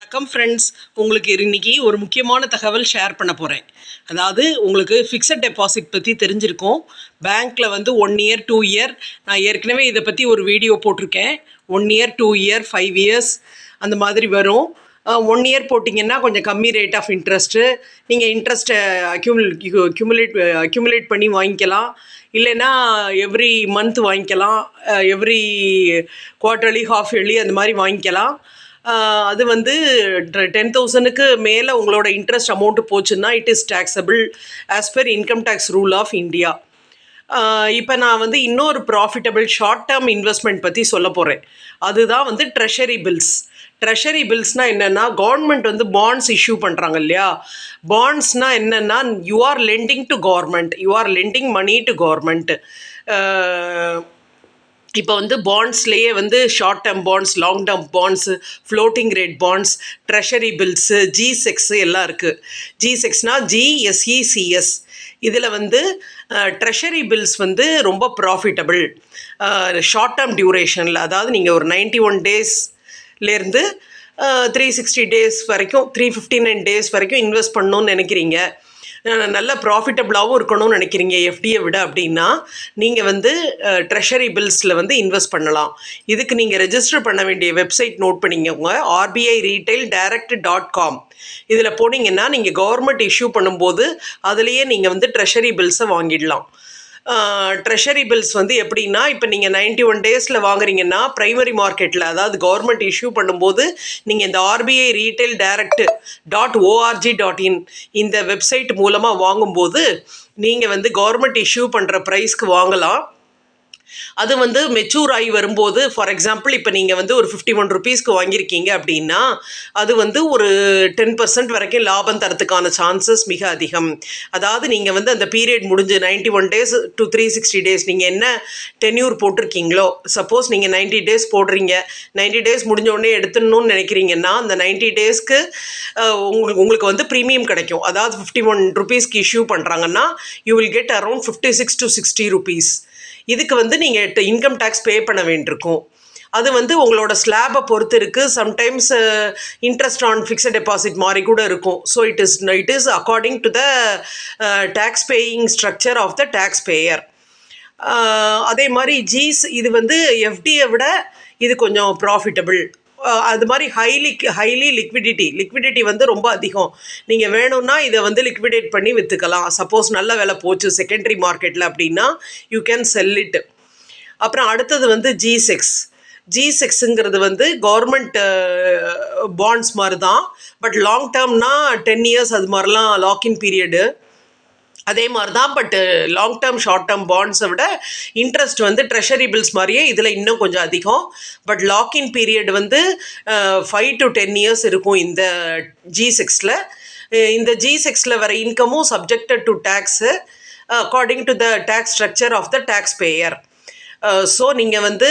வணக்கம் ஃப்ரெண்ட்ஸ், உங்களுக்கு இன்னைக்கு ஒரு முக்கியமான தகவல் ஷேர் பண்ண போகிறேன். அதாவது உங்களுக்கு ஃபிக்ஸட் டெபாசிட் பற்றி தெரிஞ்சிருக்கும். பேங்க்கில் வந்து 1 இயர் 2 இயர் நான் ஏற்கனவே இதை பற்றி ஒரு வீடியோ போட்டிருக்கேன். 1 இயர் 2 இயர் 5 இயர்ஸ் அந்த மாதிரி வரும். 1 இயர் போட்டிங்கன்னா கொஞ்சம் கம்மி ரேட் ஆஃப் இன்ட்ரெஸ்ட்டு. நீங்கள் இன்ட்ரெஸ்ட்டை அக்யூமுலேட் பண்ணி வாங்கிக்கலாம். இல்லைன்னா எவ்ரி மந்த் வாங்கிக்கலாம், எவ்ரி குவார்ட்டர்லி ஹாஃப் இயர்லி அந்த மாதிரி வாங்கிக்கலாம். அது வந்து 10,000க்கு மேலே உங்களோட இன்ட்ரெஸ்ட் அமௌண்ட்டு போச்சுன்னா it is taxable as per income tax rule of India. இப்போ நான் வந்து இன்னொரு ப்ராஃபிட்டபிள் ஷார்ட் டேர்ம் இன்வெஸ்ட்மெண்ட் பற்றி சொல்ல போகிறேன். அதுதான் வந்து ட்ரெஷரி பில்ஸ். ட்ரெஷரி பில்ஸ்னால் என்னென்னா, கவர்மெண்ட் வந்து பாண்ட்ஸ் இஷ்யூ பண்ணுறாங்க இல்லையா. பாண்ட்ஸ்னால் என்னென்னா, you are lending to government, you are lending money to government. இப்போ வந்து பாண்ட்ஸ்லேயே வந்து short term bonds, long term bonds, floating rate bonds, treasury bills, ஜி6 எல்லாம் இருக்குது. ஜி6னால் GSECS. இதில் வந்து ட்ரெஷரி பில்ஸ் வந்து ரொம்ப ப்ராஃபிட்டபிள் ஷார்ட் டேர்ம் டியூரேஷனில். அதாவது நீங்கள் ஒரு 91 டேஸ்லேருந்து 360 டேஸ் வரைக்கும், 359 டேஸ் வரைக்கும் இன்வெஸ்ட் பண்ணணுன்னு நினைக்கிறீங்க, நல்ல ப்ராஃபிட்டபிளாகவும் இருக்கணும்னு நினைக்கிறீங்க எஃப்டியை விட அப்படின்னா, நீங்கள் வந்து ட்ரெஷரி பில்ஸில் வந்து இன்வெஸ்ட் பண்ணலாம். இதுக்கு நீங்கள் ரெஜிஸ்டர் பண்ண வேண்டிய வெப்சைட் நோட் பண்ணிக்கோங்க, RBIRetailDirect.com. இதில் போனீங்கன்னா நீங்கள் கவர்மெண்ட் இஷ்யூ பண்ணும்போது அதுலேயே நீங்கள் வந்து ட்ரெஷரி பில்ஸை வாங்கிடலாம். ட்ரெஷரி பில்ஸ் வந்து எப்படின்னா, இப்போ நீங்கள் 91 டேஸில் வாங்குறீங்கன்னா ப்ரைமரி மார்க்கெட்டில், அதாவது கவர்மெண்ட் இஷ்யூ பண்ணும்போது நீங்கள் இந்த RBIRetailDirect.org.in இந்த வெப்சைட் மூலமாக வாங்கும்போது நீங்கள் வந்து கவர்மெண்ட் இஷ்யூ பண்ணுற ப்ரைஸ்க்கு வாங்கலாம். அது வந்து மெச்சூர் ஆகி வரும்போது, ஃபார் எக்ஸாம்பிள் இப்போ நீங்கள் வந்து ஒரு 51 ருபீஸ்க்கு வாங்கியிருக்கீங்க அப்படின்னா அது வந்து ஒரு 10% வரைக்கும் லாபம் தரத்துக்கான சான்சஸ் மிக அதிகம். அதாவது நீங்கள் வந்து அந்த பீரியட் முடிஞ்சு 91 டேஸ் டு 360 டேஸ் நீங்கள் என்ன டென்யூர் போட்டிருக்கீங்களோ, சப்போஸ் நீங்கள் 90 டேஸ் போடுறீங்க, 90 டேஸ் முடிஞ்ச உடனே எடுத்துடணும்னு நினைக்கிறீங்கன்னா அந்த 90 டேஸ்க்கு உங்களுக்கு வந்து ப்ரீமியம் கிடைக்கும். அதாவது 51 ருபீஸ்க்கு இஷ்யூ பண்ணுறாங்கன்னா you will get around 56 to 60 rupees. இதுக்கு வந்து நீங்கள் இன்கம் டேக்ஸ் பே பண்ண வேண்டியிருக்கும். அது வந்து உங்களோட ஸ்லாபை பொறுத்து இருக்குது. Sometimes interest on fixed deposit மாதிரி கூட இருக்கும். So it is according to the tax paying structure of the tax payer. அதே மாதிரி இது வந்து எஃப்டியை விட இது கொஞ்சம் ப்ராஃபிட்டபிள். அது மாதிரி ஹைலி லிக்விடிட்டி வந்து ரொம்ப அதிகம். நீங்கள் வேணும்னா இதை வந்து லிக்விடேட் பண்ணி விற்றுக்கலாம். சப்போஸ் நல்ல விலை போச்சு செகண்டரி மார்க்கெட்டில் அப்படின்னா யூ கேன் செல் இட். அப்புறம் அடுத்தது வந்து G6ங்கிறது வந்து கவர்மெண்ட் பாண்ட்ஸ் மாதிரி தான், பட் லாங் டேர்ம்னா 10 இயர்ஸ் அது மாதிரிலாம் லாக்இன் பீரியடு அதே மாதிரி தான். But long term short term பாண்ட்ஸை விட இன்ட்ரெஸ்ட் வந்து ட்ரெஷரி பில்ஸ் மாதிரியே இதில் இன்னும் கொஞ்சம் அதிகம். பட் லாக்இன் பீரியட் வந்து 5 to 10 இயர்ஸ் இருக்கும் இந்த G6ல். இந்த G6ல் வர இன்கமும் subjected to tax according to the tax structure of the tax payer. So நீங்கள் வந்து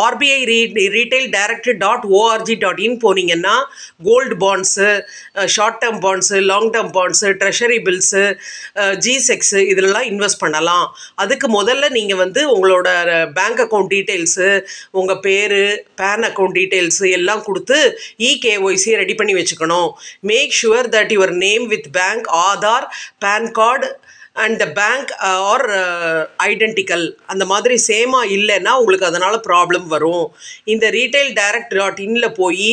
RBIRetailDirect.org.in போனீங்கன்னா gold bonds, short term bonds, long term bonds, treasury bills, G6 இதிலெல்லாம் இன்வெஸ்ட் பண்ணலாம். அதுக்கு முதல்ல நீங்கள் வந்து உங்களோட பேங்க் அக்கௌண்ட் டீட்டெயில்ஸு, உங்கள் பேர், பேன் அக்கௌண்ட் டீட்டெயில்ஸு எல்லாம் கொடுத்து EKYC ரெடி பண்ணி வச்சுக்கணும். Make sure that your name with bank, Aadhaar, PAN card and the bank are identical அந்த மாதிரி சேமாக இல்லைன்னா உங்களுக்கு அதனால் ப்ராப்ளம் வரும். இந்த RetailDirect.inல போய்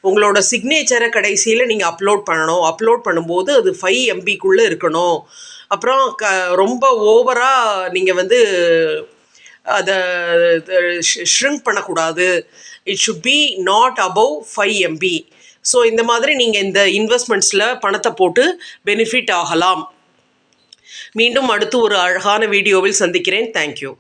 உங்களோட சிக்னேச்சரை கடைசியில் நீங்கள் அப்லோட் பண்ணணும். அப்லோட் பண்ணும்போது அது 5 MBக்குள்ளே இருக்கணும். அப்புறம் ரொம்ப ஓவராக நீங்கள் வந்து அதை ஷ்ரிங்க் பண்ணக்கூடாது. It should be not above 5 MB. So இந்த மாதிரி நீங்கள் இந்த இன்வெஸ்ட்மெண்ட்ஸில் பணத்தை போட்டு பெனிஃபிட் ஆகலாம். மீண்டும் அடுத்து ஒரு அழகான வீடியோவில் சந்திக்கிறேன். தேங்க்யூ.